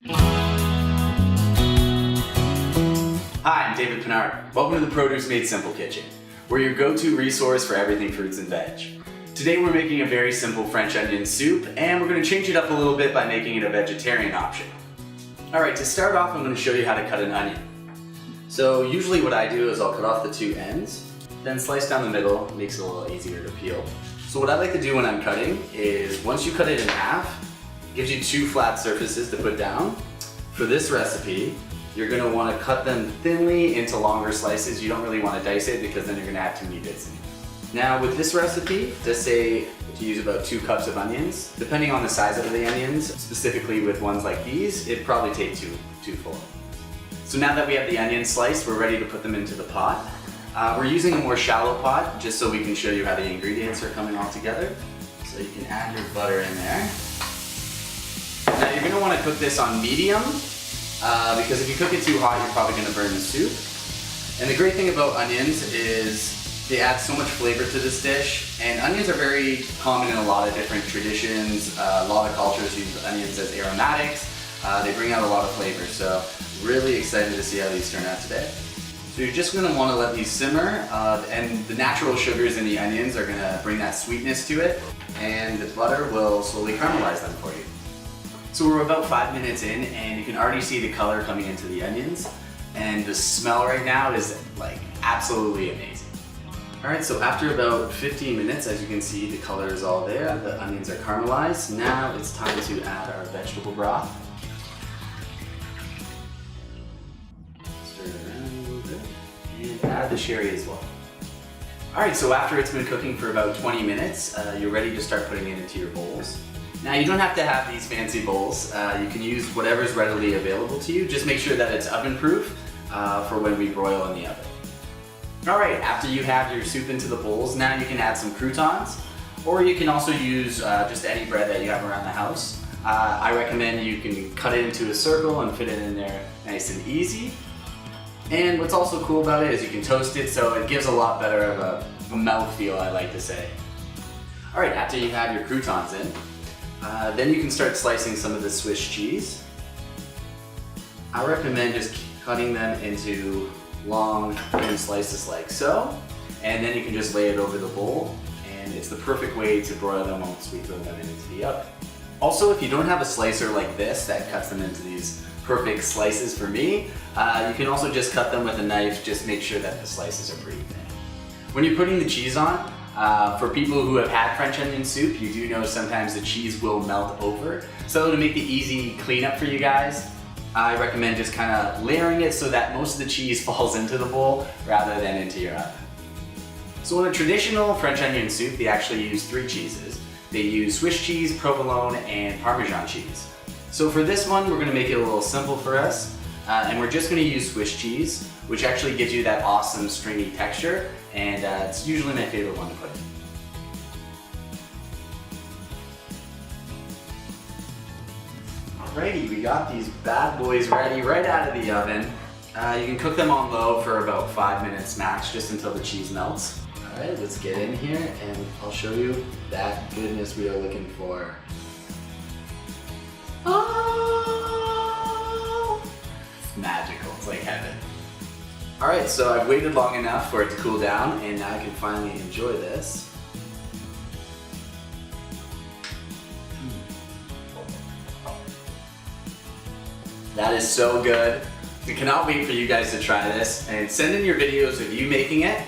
Hi, I'm David Pinard. Welcome to the Produce Made Simple Kitchen. We're your go-to resource for everything fruits and veg. Today we're making a very simple French onion soup, and we're going to change it up a little bit by making it a vegetarian option. Alright, to start off I'm going to show you how to cut an onion. So usually what I do is I'll cut off the two ends, then slice down the middle. Makes it a little easier to peel. So what I like to do when I'm cutting is once you cut it in half, it gives you two flat surfaces to put down. For this recipe, you're going to want to cut them thinly into longer slices. You don't really want to dice it because then you're going to have too many bits in it. Now with this recipe, just say to use about 2 cups of onions. Depending on the size of the onions, specifically with ones like these, it'd probably take two full. So now that we have the onions sliced, we're ready to put them into the pot. We're using a more shallow pot just so we can show you how the ingredients are coming all together. So you can add your butter in there. Now you're going to want to cook this on medium. Because if you cook it too hot, you're probably going to burn the soup. And the great thing about onions is they add so much flavor to this dish. And onions are very common in a lot of different traditions. A lot of cultures use onions as aromatics. They bring out a lot of flavor. So really excited to see how these turn out today. So you're just going to want to let these simmer. And the natural sugars in the onions are going to bring that sweetness to it. And the butter will slowly caramelize them for you. So we're about 5 minutes in and you can already see the color coming into the onions, and the smell right now is like absolutely amazing. Alright, so after about 15 minutes, as you can see, the color is all there, the onions are caramelized. Now it's time to add our vegetable broth. Stir it around a little bit and add the sherry as well. Alright, so after it's been cooking for about 20 minutes, you're ready to start putting it into your bowls. Now you don't have to have these fancy bowls. You can use whatever's readily available to you. Just make sure that it's oven proof for when we broil in the oven. Alright, after you have your soup into the bowls, now you can add some croutons, or you can also use just any bread that you have around the house. I recommend you can cut it into a circle and fit it in there nice and easy. And what's also cool about it is you can toast it, so it gives a lot better of a mouthfeel, I like to say. Alright, after you have your croutons in, then you can start slicing some of the Swiss cheese. I recommend just cutting them into long, thin slices like so, and then you can just lay it over the bowl, and it's the perfect way to broil them once we throw them into the oven. Also, if you don't have a slicer like this that cuts them into these perfect slices for me, you can also just cut them with a knife. Just make sure that the slices are pretty thin. When you're putting the cheese on, for people who have had French onion soup, you do know sometimes the cheese will melt over. So to make the easy cleanup for you guys, I recommend just kind of layering it so that most of the cheese falls into the bowl rather than into your oven. So in a traditional French onion soup, they actually use 3 cheeses. They use Swiss cheese, provolone, and Parmesan cheese. So for this one, we're going to make it a little simple for us, and we're just going to use Swiss cheese, which actually gives you that awesome stringy texture, and it's usually my favorite one to put in. Alrighty, we got these bad boys ready right out of the oven. You can cook them on low for about 5 minutes max, just until the cheese melts. Alright, let's get in here and I'll show you that goodness we are looking for. Oh! It's magical, it's like heaven. Alright, so I've waited long enough for it to cool down, and now I can finally enjoy this. That is so good. I cannot wait for you guys to try this, and send in your videos of you making it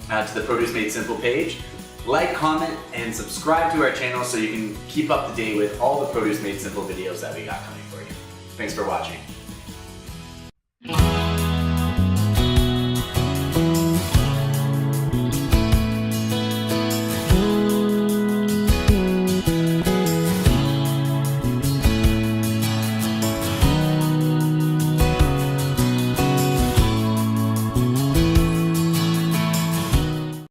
to the Produce Made Simple page. Like, comment, and subscribe to our channel so you can keep up to date with all the Produce Made Simple videos that we got coming for you. Thanks for watching.